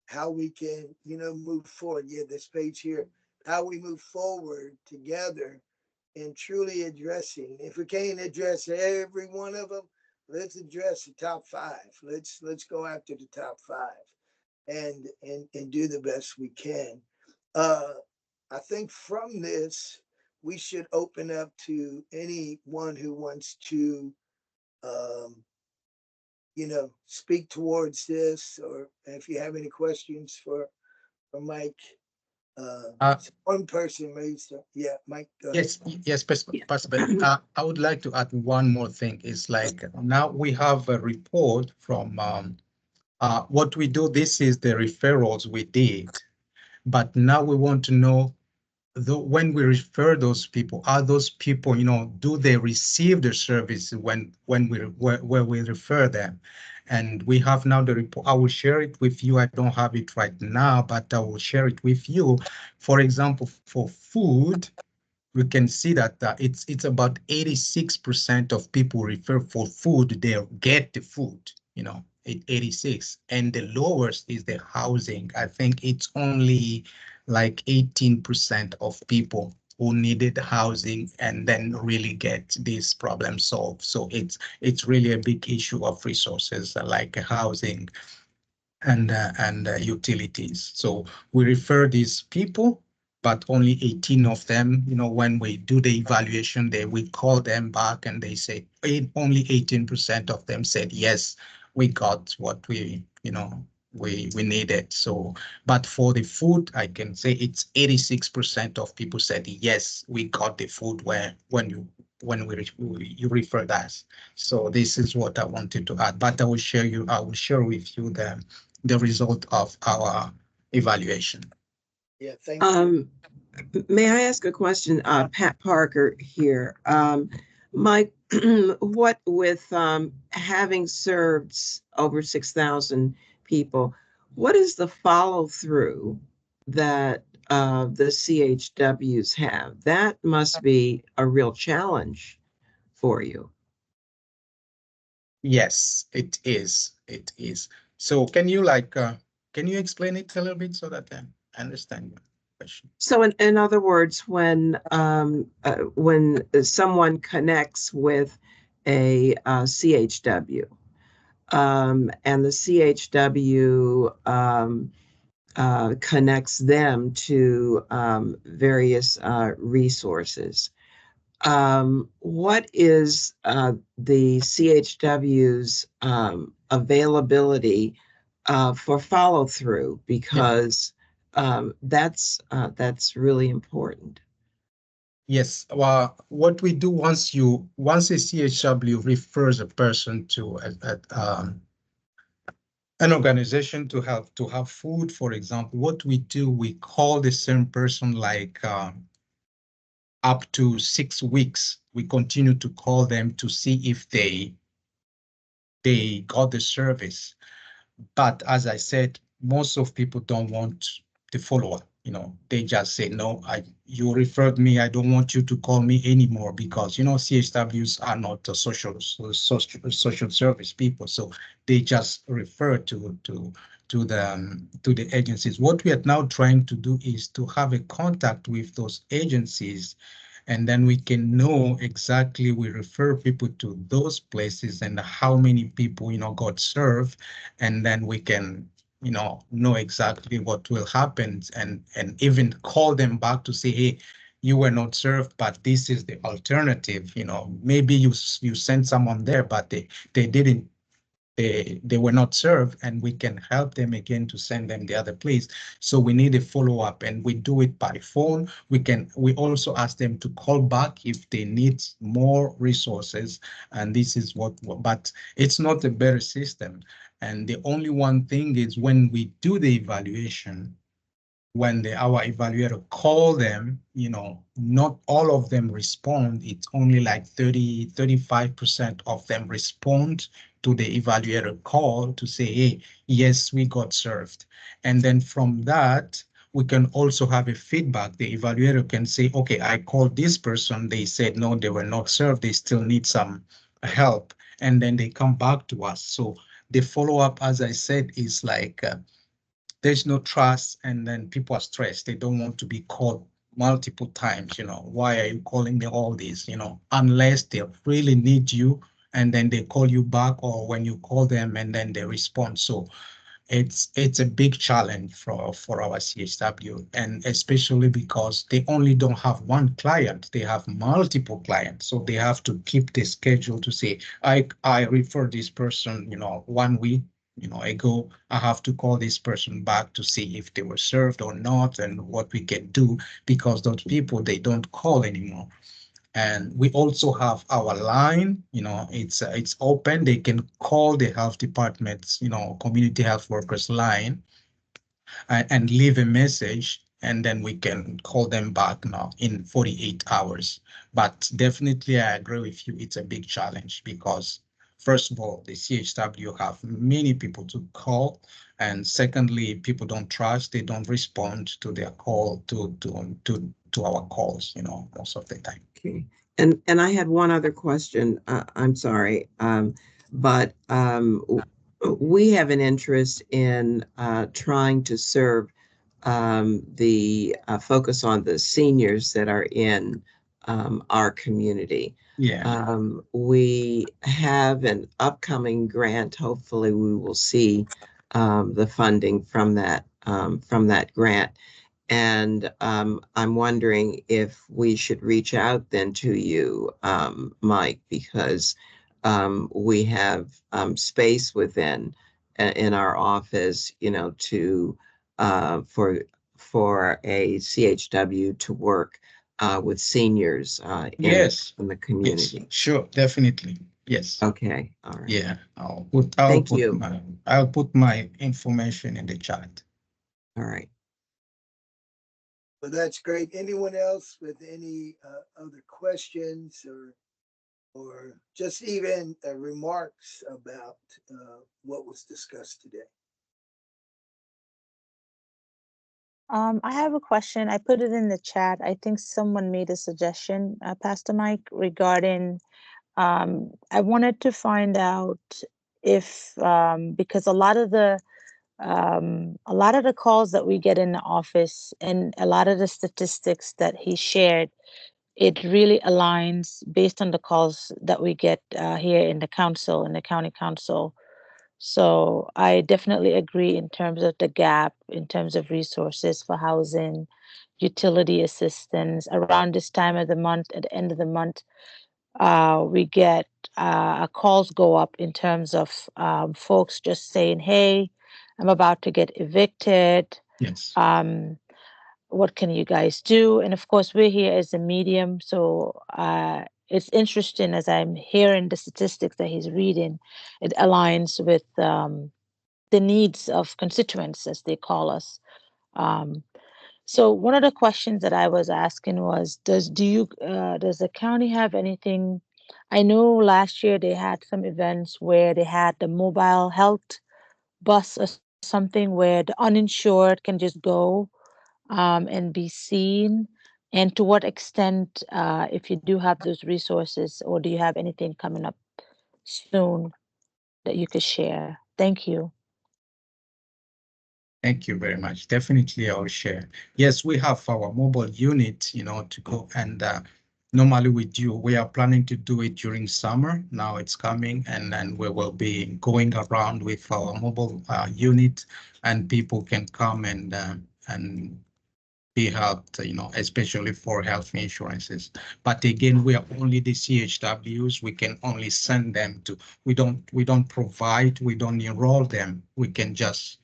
how we can, move forward. Yeah, this page here, how we move forward together in truly addressing. If we can't address every one of them, let's address the top five. Let's go after the top five and do the best we can. I think from this, we should open up to anyone who wants to, speak towards this, or if you have any questions for Mike. One person raised up. Yeah, Mike. Yes, yes, possible. I would like to add one more thing. Is like now we have a report from what we do. This is the referrals we did, but now we want to know when we refer those people, are those people, do they receive the service where we refer them? And we have now the report. I will share it with you. I don't have it right now, but I will share it with you. For example, for food, we can see that it's about 86% of people refer for food, they get the food, 86. And the lowest is the housing. I think it's only like 18% of people who needed housing and then really get this problem solved. So it's really a big issue of resources like housing and utilities. So we refer these people, but only 18 of them, when we do the evaluation, we call them back and they say only 18% of them said, yes, we got what we needed. So, but for the food, I can say it's 86% of people said, yes, we got the food you referred us. So this is what I wanted to add, but I will share with you the result of our evaluation. Yeah, thank you. May I ask a question? Pat Parker here. Mike, what with having served over 6,000 people, what is the follow through that the CHWs have? That must be a real challenge for you. Yes, it is. It is. So can you explain it a little bit so that I understand your question? So in other words, when someone connects with a CHW, and the CHW connects them to various resources, what is the CHW's availability for follow through? Because that's really important. Yes. Well, what we do once a CHW refers a person to an organization to have food, for example, what we do, we call the same person like up to 6 weeks. We continue to call them to see if they got the service. But as I said, most of people don't want the follow-up. they just say, no, you referred me, I don't want you to call me anymore, because, CHWs are not the social service people. So they just refer to the agencies. What we are now trying to do is to have a contact with those agencies, and then we can know exactly, we refer people to those places and how many people, got served, and then we can, know exactly what will happen, and even call them back to say, hey, you were not served, but this is the alternative. Maybe you sent someone there, but they didn't, they were not served, and we can help them again to send them the other place. So we need a follow-up, and we do it by phone. We also ask them to call back if they need more resources, and this is but it's not a better system. And the only one thing is, when we do the evaluation, when our evaluator call them, not all of them respond. It's only like 35% of them respond to the evaluator call to say, hey, yes, we got served. And then from that, we can also have a feedback. The evaluator can say, okay, I called this person. They said, no, they were not served. They still need some help. And then they come back to us. So the follow-up, as I said, is like, there's no trust, and then people are stressed. They don't want to be called multiple times. Why are you calling me all this? Unless they really need you, and then they call you back, or when you call them and then they respond. So it's a big challenge for our CHW, and especially because they only don't have one client, they have multiple clients. So they have to keep the schedule to say, I refer this person, 1 week, ago. I have to call this person back to see if they were served or not, and what we can do, because those people, they don't call anymore. And we also have our line, it's open. They can call the health department's, community health workers line, and leave a message, and then we can call them back now in 48 hours. But definitely, I agree with you. It's a big challenge because, first of all, the CHW have many people to call. And secondly, people don't trust, they don't respond to their call, to our calls, most of the time. Okay. And I had one other question. I'm sorry. But we have an interest in trying to serve the focus on the seniors that are in our community. Yeah. We have an upcoming grant. Hopefully, we will see the funding from that grant. And I'm wondering if we should reach out then to you, Mike, because we have space within in our office, to for a CHW to work with seniors Yes. in the Yes, community. sure, definitely. Yes. Okay, all right. Yeah, Thank you. I'll put my information in the chat. All right. Well, that's great. Anyone else with any other questions, or just even remarks about what was discussed today? I have a question. I put it in the chat. I think someone made a suggestion, Pastor Mike, regarding I wanted to find out if because a lot of the calls that we get in the office and a lot of the statistics that he shared, it really aligns based on the calls that we get here in the council, in the county council. So I definitely agree in terms of the gap, in terms of resources for housing, utility assistance. Around this time of the month, at the end of the month, we get calls go up in terms of folks just saying, hey, I'm about to get evicted. Yes. What can you guys do? And of course, we're here as a medium. So it's interesting as I'm hearing the statistics that he's reading, it aligns with the needs of constituents, as they call us. Um, so one of the questions that I was asking was, does the county have anything? I know last year they had some events where they had the mobile health bus or something where the uninsured can just go and be seen? And to what extent, if you do have those resources, or do you have anything coming up soon that you could share? Thank you. Thank you very much. Definitely, I'll share. Yes, we have our mobile unit, to go and normally we are planning to do it during summer. Now it's coming, and then we will be going around with our mobile unit, and people can come and be helped, especially for health insurances. But again, we are only the CHWs. We can only send them to. We don't provide. We don't enroll them. We can just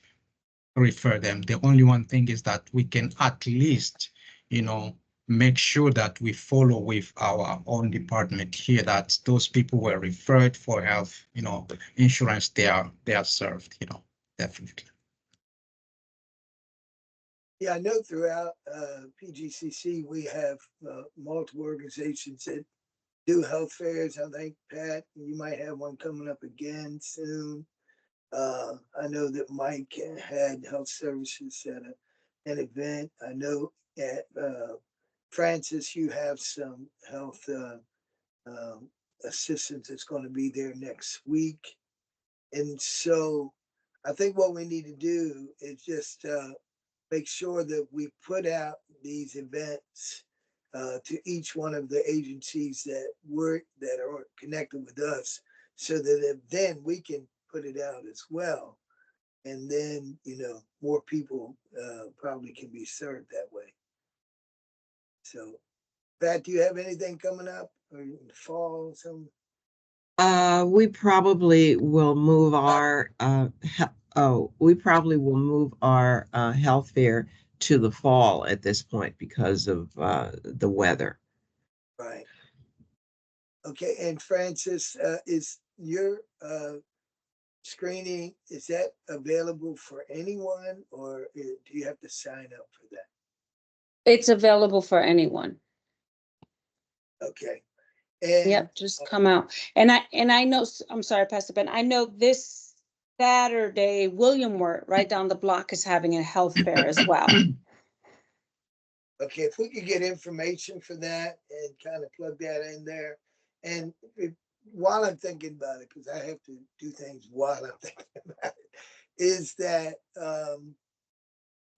refer them. The only one thing is that we can at least, make sure that we follow with our own department here that those people were referred for health, insurance, they are served, definitely. Yeah, I know throughout PGCC we have multiple organizations that do health fairs. I think, Pat, you might have one coming up again soon. I know that Mike had health services at an event. I know at Francis, you have some health um, assistance that's going to be there next week. And so I think what we need to do is just make sure that we put out these events to each one of the agencies that are connected with us, so that then we can put it out as well, and then more people probably can be served that way. So, Pat, do you have anything coming up or in the fall or something? We probably will move our we probably will move our health fair to the fall at this point because of the weather. Right. Okay. And Francis, is your screening, is that available for anyone, or do you have to sign up for that? It's available for anyone. Okay. And Yep, just come out. And I know, I'm sorry, Pastor Ben, I know this Saturday, William Wirt, right down the block, is having a health fair as well. okay, if we could get information for that and kind of plug that in there. And while I'm thinking about it, because I have to do things while I'm thinking about it, is that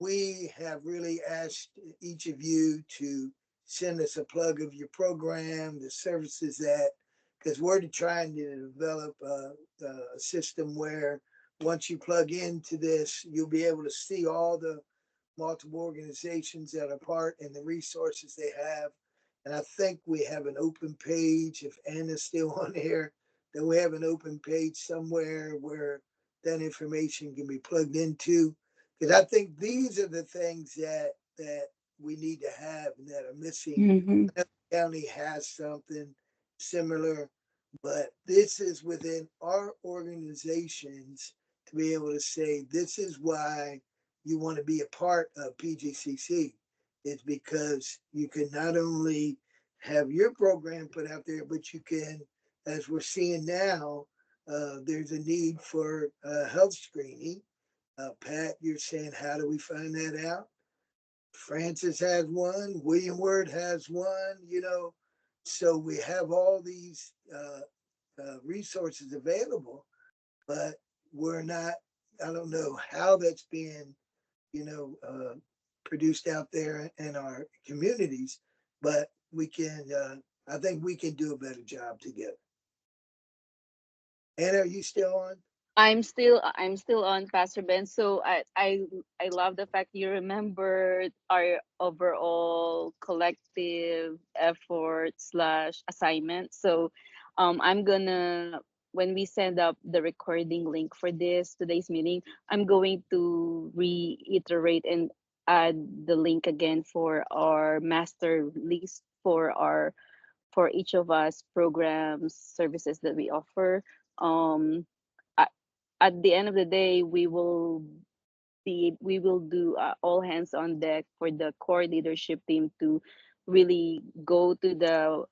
we have really asked each of you to send us a plug of your program, the services that, because we're trying to develop a system where once you plug into this, you'll be able to see all the multiple organizations that are part and the resources they have. And I think we have an open page, if Anna's still on here, then we have an open page somewhere where that information can be plugged into. Because I think these are the things that we need to have and that are missing. Mm-hmm. The county has something similar, but this is within our organizations to be able to say, this is why you want to be a part of PGCC. It's because you can not only have your program put out there, but you can, as we're seeing now, there's a need for health screening. Pat, you're saying, how do we find that out? Francis has one, William Wirt has one, so we have all these resources available, but we're not, I don't know how that's being, produced out there in our communities, but we can, I think we can do a better job together. Anna, are you still on? I'm still on, Pastor Ben. So I love the fact you remembered our overall collective effort slash assignment. So I'm gonna, when we send up the recording link for today's meeting, I'm going to reiterate and add the link again for our master list for each of us programs, services that we offer. Um, at, at the end of the day, we will do all hands on deck for the core leadership team to really go to the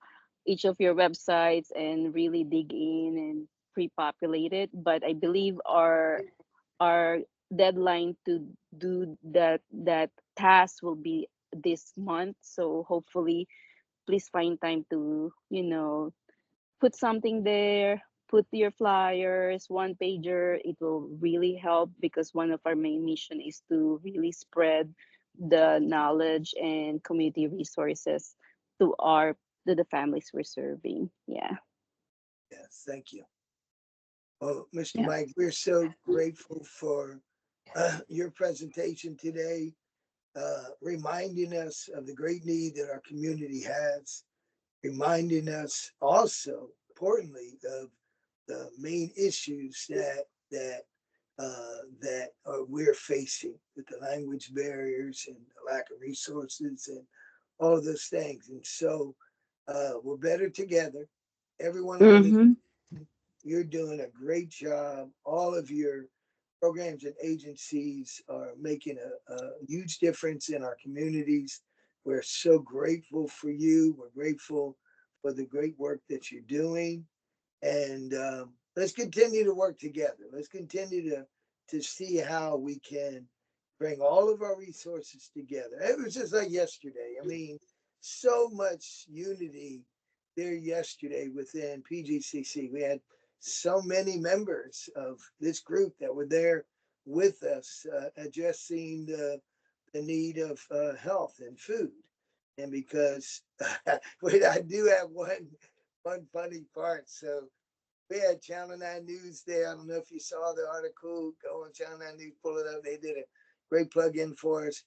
each of your websites and really dig in and pre-populate it. But I believe our deadline to do that task will be this month. So hopefully, please find time to, put something there, put your flyers, one pager. It will really help because one of our main mission is to really spread the knowledge and community resources to our to the families we're serving. Yeah. Yes, thank you. Well, Mr. Yeah. Mike, we're so grateful for your presentation today, reminding us of the great need that our community has, reminding us also, importantly, of the main issues that we're facing with the language barriers and the lack of resources and all of those things. And so we're better together. Everyone on this, Mm-hmm. you're doing a great job. All of your programs and agencies are making a huge difference in our communities. We're so grateful for you. We're grateful for the great work that you're doing. And let's continue to work together. Let's continue to see how we can bring all of our resources together. It was just like yesterday. I mean, so much unity there yesterday within PGCC. We had so many members of this group that were there with us, addressing the need of health and food. And because wait, I do have one funny part. So we had Channel 9 News there. I don't know if you saw the article. Go on Channel 9 News, pull it up. They did a great plug in for us.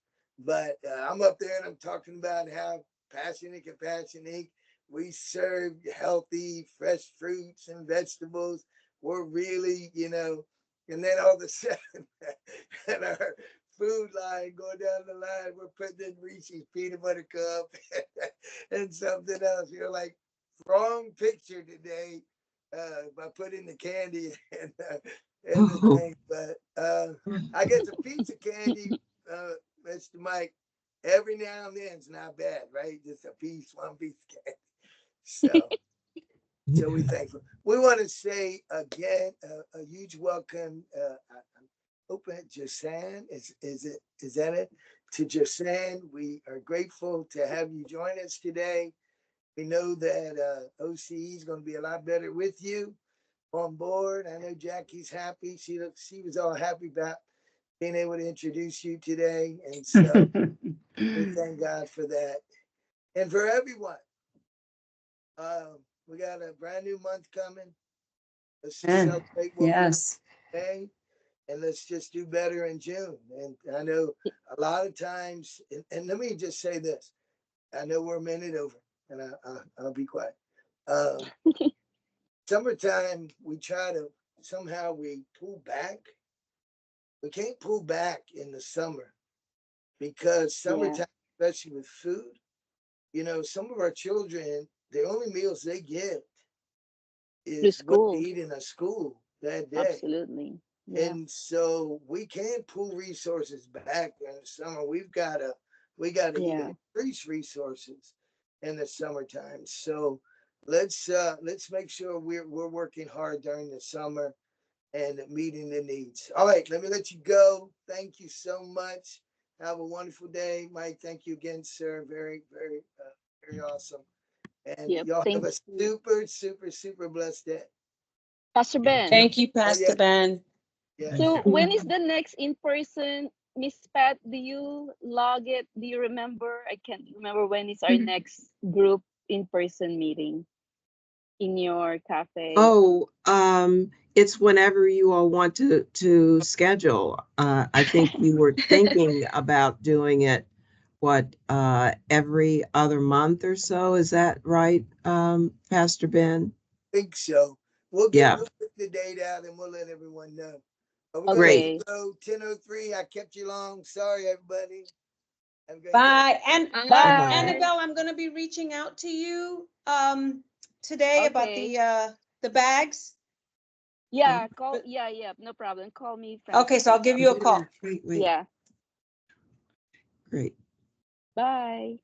But I'm up there and I'm talking about how Passion and Compassion Inc. We serve healthy, fresh fruits and vegetables. We're really, and then all of a sudden, and our food line going down the line, we're putting in Reese's peanut butter cup and something else. You're like, wrong picture today by putting the candy and the Oh. thing. But I guess a piece of candy, Mr. Mike, every now and then is not bad, right? Just a piece, one piece of candy. So we thankful. We want to say again a huge welcome. I'm hoping Jasan is that it? To Jasan, we are grateful to have you join us today. We know that OCE is going to be a lot better with you on board. I know Jackie's happy. She was all happy about being able to introduce you today. And so we thank God for that. And for everyone, we got a brand new month coming. Let's celebrate what Yes. we're doing, and let's just do better in June. And I know a lot of times, and let me just say this. I know we're a minute over, and I'll be quiet. Summertime, we try to somehow we pull back. We can't pull back in the summer because summertime, especially with food, some of our children, the only meals they get is what they eat in a school that day. Absolutely. Yeah. And so we can't pull resources back in the summer. We gotta even increase resources in the summertime. So let's make sure we're working hard during the summer and meeting the needs. All right, let me let you go. Thank you so much. Have a wonderful day, Mike. Thank you again, sir. Very, very, very awesome. And y'all have a super, super, super blessed day. Pastor Ben. Thank you, Pastor Ben. Yeah. So when is the next in-person, Miss Pat? Do you log it? Do you remember? I can't remember when is our next group in-person meeting in your cafe. Oh, it's whenever you all want to schedule. I think you were thinking about doing it, every other month or so. Is that right, Pastor Ben? I think so. We'll put the date out and we'll let everyone know. But we're gonna let you go. 10:03. I kept you long. Sorry, everybody. Have a great Bye. day. And Bye. Annabelle, I'm gonna be reaching out to you today about the bags. Yeah, call. Yeah, no problem. Call me. Okay, so I'll give you a call. Yeah. Great. Bye.